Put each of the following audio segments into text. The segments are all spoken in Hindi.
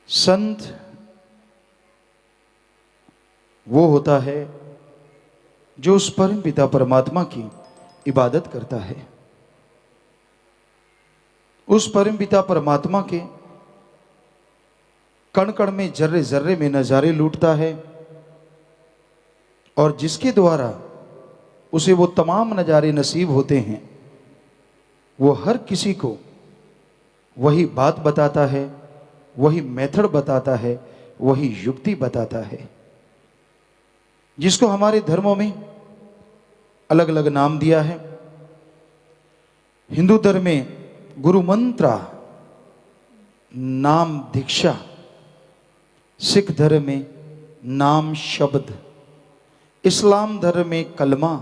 संत वो होता है जो उस परम पिता परमात्मा की इबादत करता है, उस परम पिता परमात्मा के कण कण में जर्रे जर्रे में नजारे लूटता है और जिसके द्वारा उसे वो तमाम नजारे नसीब होते हैं, वो हर किसी को वही बात बताता है, वही मेथड बताता है, वही युक्ति बताता है, जिसको हमारे धर्मों में अलग अलग नाम दिया है। हिंदू धर्म में गुरु मंत्र नाम दीक्षा, सिख धर्म में नाम शब्द, इस्लाम धर्म में कलमा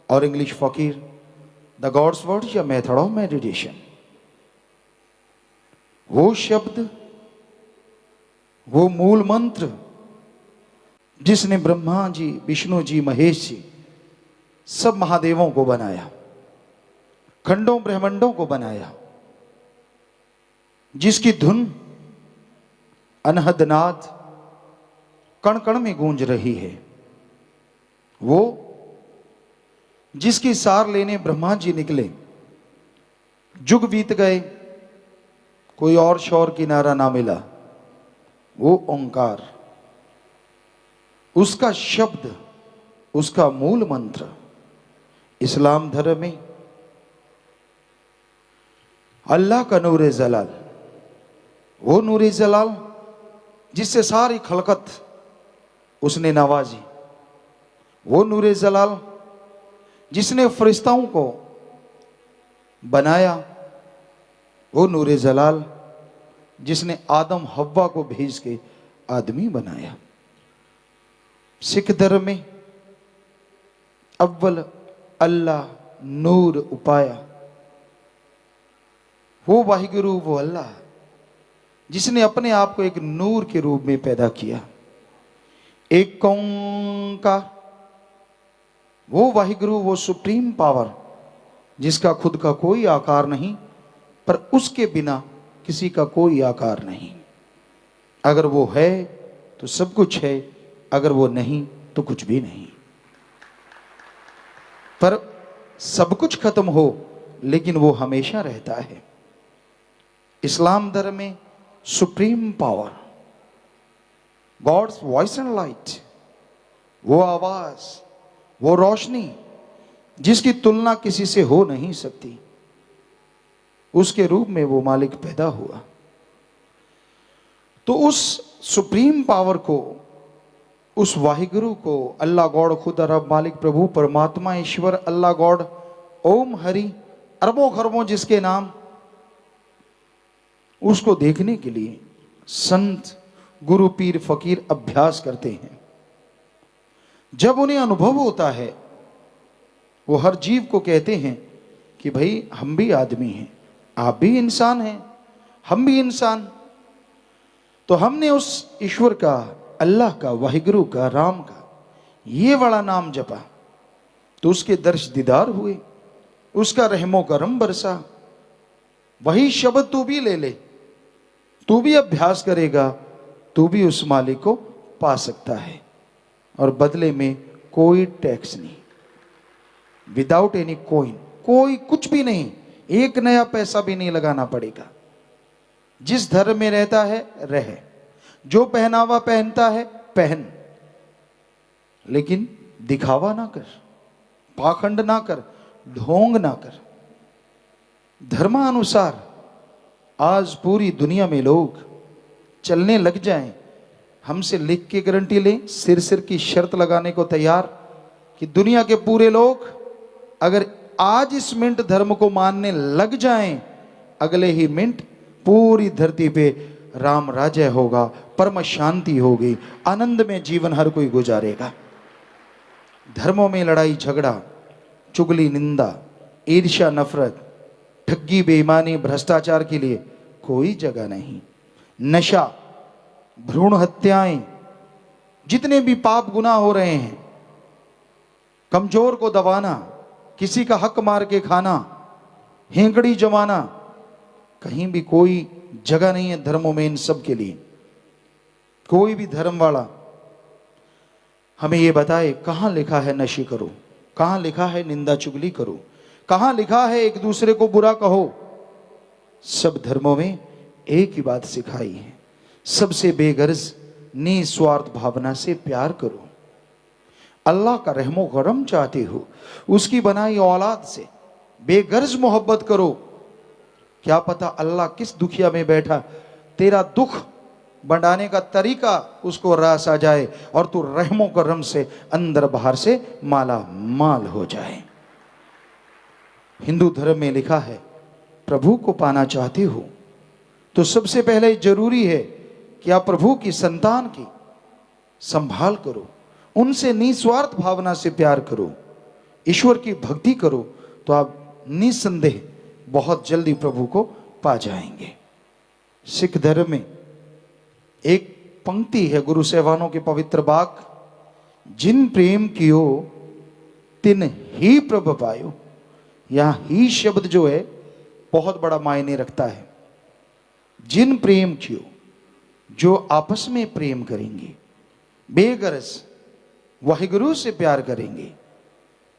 और इंग्लिश फकीर, द गॉड्स वर्ड या मेथड ऑफ मेडिटेशन। वो शब्द, वो मूल मंत्र जिसने ब्रह्मा जी, विष्णु जी, महेश जी सब महादेवों को बनाया, खंडों ब्रह्मांडों को बनाया, जिसकी धुन अनहद नाद कण कण में गूंज रही है, वो जिसकी सार लेने ब्रह्मा जी निकले, जुग बीत गए, कोई और शौर किनारा ना मिला, वो ओंकार, उसका शब्द, उसका मूल मंत्र। इस्लाम धर्म में अल्लाह का नूर जलाल, वो नूर जलाल जिससे सारी खलकत उसने नवाजी, वो नूर जलाल जिसने फरिश्ताओं को बनाया, वो नूर जलाल जिसने आदम हव्वा को भेज के आदमी बनाया। सिख धर्म में अव्वल अल्लाह नूर उपाया, वो वाहिगुरु, वो अल्लाह जिसने अपने आप को एक नूर के रूप में पैदा किया। एक ओंकार, वो वाहिगुरु, वो सुप्रीम पावर जिसका खुद का कोई आकार नहीं, पर उसके बिना किसी का कोई आकार नहीं। अगर वो है तो सब कुछ है, अगर वो नहीं तो कुछ भी नहीं। पर सब कुछ खत्म हो लेकिन वो हमेशा रहता है। इस्लाम धर्म में supreme power, God's voice and light, वो आवाज, वो रोशनी जिसकी तुलना किसी से हो नहीं सकती, उसके रूप में वो मालिक पैदा हुआ। तो उस सुप्रीम पावर को, उस वाहिगुरु को, अल्लाह गॉड, खुद रब मालिक प्रभु परमात्मा ईश्वर अल्लाह गॉड, ओम हरि, अरबों खरबों जिसके नाम, उसको देखने के लिए संत, गुरु, पीर, फकीर अभ्यास करते हैं। जब उन्हें अनुभव होता है, वो हर जीव को कहते हैं कि भाई हम भी आदमी हैं, आप भी इंसान हैं, हम भी इंसान। तो हमने उस ईश्वर का, अल्लाह का, वाहिगुरु का, राम का ये वाला नाम जपा, तो उसके दर्श दीदार हुए, उसका रहमो करम बरसा। वही शब्द तू भी ले ले, तू भी अभ्यास करेगा, तू भी उस मालिक को पा सकता है, और बदले में कोई टैक्स नहीं, विदाउट एनी कॉइन, कोई कुछ भी नहीं, एक नया पैसा भी नहीं लगाना पड़ेगा। जिस धर्म में रहता है रहे, जो पहनावा पहनता है पहन, लेकिन दिखावा ना कर, पाखंड ना कर, ढोंग ना कर। धर्मानुसार आज पूरी दुनिया में लोग चलने लग जाएं, हमसे लिख के गारंटी लें, सिर सिर की शर्त लगाने को तैयार कि दुनिया के पूरे लोग अगर आज इस मिनट धर्म को मानने लग जाएं, अगले ही मिनट पूरी धरती पे राम राज्य होगा, परम शांति होगी, आनंद में जीवन हर कोई गुजारेगा। धर्मों में लड़ाई झगड़ा, चुगली, निंदा, ईर्ष्या, नफरत, ठगी, बेईमानी, भ्रष्टाचार के लिए कोई जगह नहीं। नशा, भ्रूण हत्याएं, जितने भी पाप गुनाह हो रहे हैं, कमजोर को दबाना, किसी का हक मार के खाना, हेंकड़ी जमाना, कहीं भी कोई जगह नहीं है धर्मों में इन सब के लिए। कोई भी धर्म वाला हमें ये बताए कहाँ लिखा है नशे करो, कहाँ लिखा है निंदा चुगली करो, कहाँ लिखा है एक दूसरे को बुरा कहो। सब धर्मों में एक ही बात सिखाई है, सबसे बेगर्ज निस्वार्थ भावना से प्यार करो। अल्लाह का रहमो करम चाहते हो, उसकी बनाई औलाद से बेगर्ज मोहब्बत करो। क्या पता अल्लाह किस दुखिया में बैठा तेरा दुख बढ़ाने का तरीका उसको रास आ जाए और तू रहमो करम से अंदर बाहर से माला माल हो जाए। हिंदू धर्म में लिखा है प्रभु को पाना चाहते हो तो सबसे पहले जरूरी है कि आप प्रभु की संतान की संभाल करो, उनसे निस्वार्थ भावना से प्यार करो, ईश्वर की भक्ति करो, तो आप निसंदेह बहुत जल्दी प्रभु को पा जाएंगे। सिख धर्म में एक पंक्ति है गुरु साहिबानों के पवित्र वाक, जिन प्रेम कियो तिन ही प्रभ पायो। यहां ही शब्द जो है बहुत बड़ा मायने रखता है। जिन प्रेम कियो, जो आपस में प्रेम करेंगे, बेगरज वाहिगुरु से प्यार करेंगे,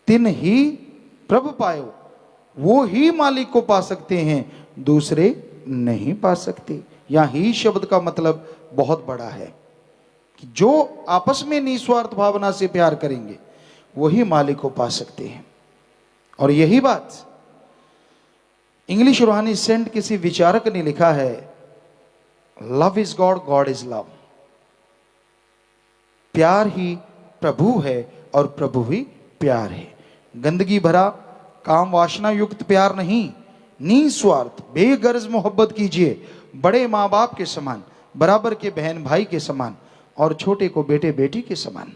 तिन ही प्रभ पायो, वो ही मालिक को पा सकते हैं, दूसरे नहीं पा सकते। यहां ही शब्द का मतलब बहुत बड़ा है कि जो आपस में निस्वार्थ भावना से प्यार करेंगे वही मालिक को पा सकते हैं। और यही बात इंग्लिश रूहानी सेंट किसी विचारक ने लिखा है, love is God, God is love. प्यार ही प्रभु है और प्रभु ही प्यार है। गंदगी भरा काम वासना युक्त प्यार नहीं, निस्वार्थ बेगर्ज मोहब्बत कीजिए, बड़े माँ बाप के समान, बराबर के बहन भाई के समान और छोटे को बेटे बेटी के समान।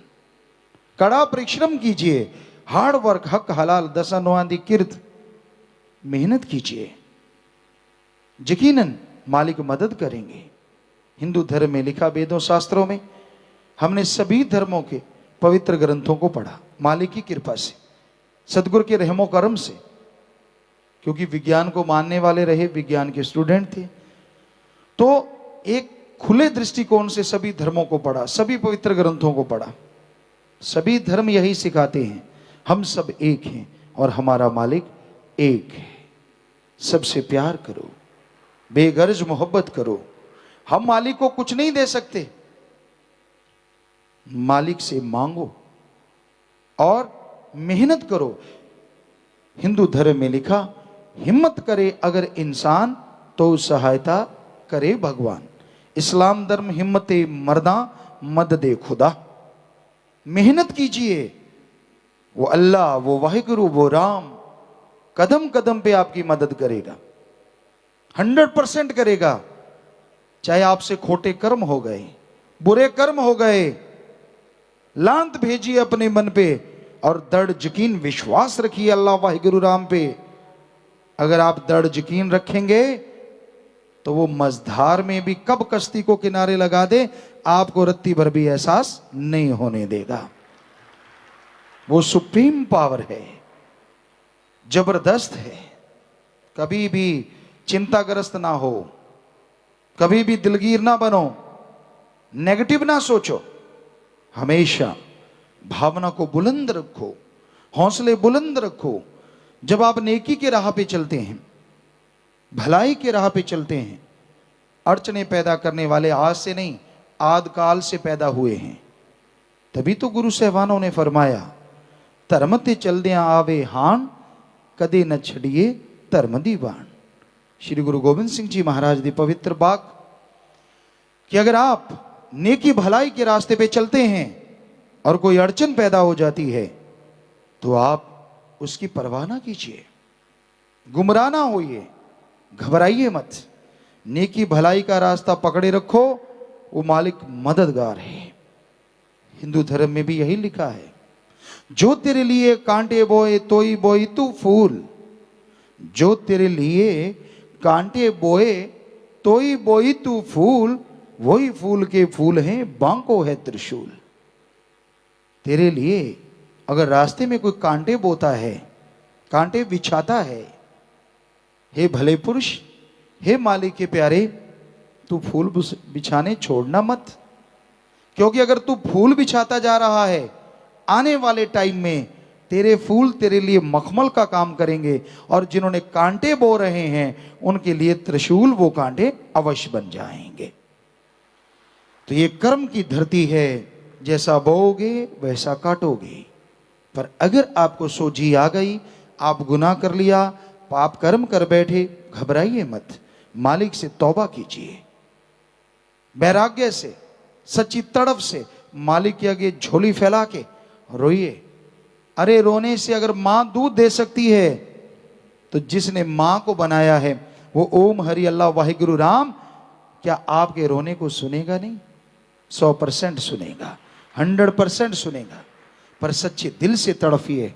कड़ा परिश्रम कीजिए, हार्ड वर्क, हक हलाल, दशनवादी किर्त, मेहनत कीजिए, यकीनन मालिक मदद करेंगे। हिंदू धर्म में लिखा, वेदों शास्त्रों में हमने सभी धर्मों के पवित्र ग्रंथों को पढ़ा मालिक की कृपा से, सदगुरु के रहमो करम से, क्योंकि विज्ञान को मानने वाले रहे, विज्ञान के स्टूडेंट थे, तो एक खुले दृष्टिकोण से सभी धर्मों को पढ़ा, सभी पवित्र ग्रंथों को पढ़ा। सभी धर्म यही सिखाते हैं, हम सब एक हैं और हमारा मालिक एक है। सबसे प्यार करो, बेगर्ज मोहब्बत करो। हम मालिक को कुछ नहीं दे सकते, मालिक से मांगो और मेहनत करो। हिंदू धर्म में लिखा, हिम्मत करे अगर इंसान तो सहायता करे भगवान। इस्लाम धर्म हिम्मते मर्दा मददे खुदा। मेहनत कीजिए, वो अल्लाह, वो वाहिगुरु, वो राम कदम कदम पे आपकी मदद करेगा, 100% करेगा। चाहे आपसे खोटे कर्म हो गए, बुरे कर्म हो गए, लांत भेजिए अपने मन पे और दृढ़ यकीन विश्वास रखिए अल्लाह वाहिगुरु राम पे। अगर आप दृढ़ यकीन रखेंगे तो वो मझधार में भी कब कश्ती को किनारे लगा दे आपको रत्ती भर भी एहसास नहीं होने देगा। वो सुप्रीम पावर है, जबरदस्त है। कभी भी चिंताग्रस्त ना हो, कभी भी दिलगीर ना बनो, नेगेटिव ना सोचो। हमेशा भावना को बुलंद रखो, हौसले बुलंद रखो। जब आप नेकी के राह पे चलते हैं, भलाई के राह पे चलते हैं, अड़चने पैदा करने वाले आज से नहीं आद काल से पैदा हुए हैं। तभी तो गुरु साहिबानों ने फरमाया, धर्म ते चलदियां आवे हान, कदे न छड़िए धर्म दी बाण। श्री गुरु गोबिंद सिंह जी महाराज दी पवित्र बात कि अगर आप नेकी भलाई के रास्ते पे चलते हैं और कोई अड़चन पैदा हो जाती है तो आप उसकी परवाह ना कीजिए, गुमराह ना होइए, घबराइए मत। नेकी भलाई का रास्ता पकड़े रखो, वो मालिक मददगार है। हिंदू धर्म में भी यही लिखा है, जो तेरे लिए कांटे बोए तोई बोई तू फूल। जो तेरे लिए कांटे बोए तोई बोई तू फूल, वही फूल के फूल हैं बांको है त्रिशूल। तेरे लिए अगर रास्ते में कोई कांटे बोता है, कांटे बिछाता है, हे भले पुरुष, हे मालिक के प्यारे, तू फूल बिछाने छोड़ना मत। क्योंकि अगर तू फूल बिछाता जा रहा है, आने वाले टाइम में तेरे फूल तेरे लिए मखमल का काम करेंगे, और जिन्होंने कांटे बो रहे हैं उनके लिए त्रिशूल वो कांटे अवश्य बन जाएंगे। तो ये कर्म की धरती है, जैसा बोओगे वैसा काटोगे। पर अगर आपको सोझी आ गई, आप गुनाह कर लिया, पाप कर्म कर बैठे, घबराइए मत, मालिक से तौबा कीजिए, वैराग्य से, सच्ची तड़प से मालिक के आगे झोली फैला के रोइए। अरे रोने से अगर मां दूध दे सकती है, तो जिसने मां को बनाया है वो ओम हरि अल्लाह वाहिगुरु राम, क्या आपके रोने को सुनेगा नहीं? 100% सुनेगा, 100% सुनेगा। पर सच्चे दिल से तड़फिए,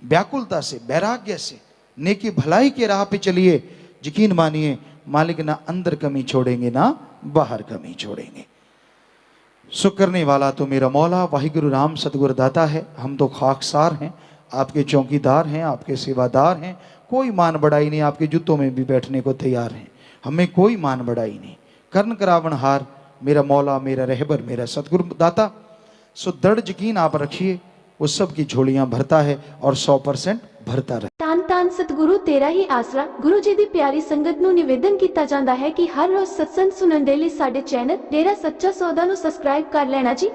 व्याकुलता से, वैराग्य से, नेकी भलाई के राह पे चलिए। यकीन मानिए मालिक ना अंदर कमी छोड़ेंगे ना बाहर कमी छोड़ेंगे। सुख करने वाला तो मेरा मौला वाहिगुरु राम सतगुरु दाता है। हम तो खाकसार हैं, आपके चौकीदार हैं, आपके सेवादार हैं। कोई मान बढ़ाई नहीं, आपके जूतों में भी बैठने को तैयार हैं। हमें कोई मान बढ़ाई नहीं। कर्ण करावनहार मेरा मौला, मेरा रहबर, मेरा सतगुरु दाता। सो दृढ़ यकीन आप रखिए, वो सब की झोलियां भरता है और 100% भरता रहे। ਧੰਨ ਧੰਨ ਸਤਿਗੁਰੂ ਤੇਰਾ ਹੀ ਆਸਰਾ। ਗੁਰੂ ਜੀ ਦੀ ਪਿਆਰੀ ਸੰਗਤ ਨੂੰ ਨਿਵੇਦਨ ਕੀਤਾ ਜਾਂਦਾ ਹੈ ਕਿ ਹਰ ਰੋਜ਼ ਸਤਸੰਗ ਸੁਣਨ ਦੇ ਲਈ ਸਾਡੇ ਚੈਨਲ ਡੇਰਾ ਸੱਚਾ ਸੌਦਾ ਨੂੰ ਸਬਸਕ੍ਰਾਈਬ ਕਰ ਲੈਣਾ ਜੀ।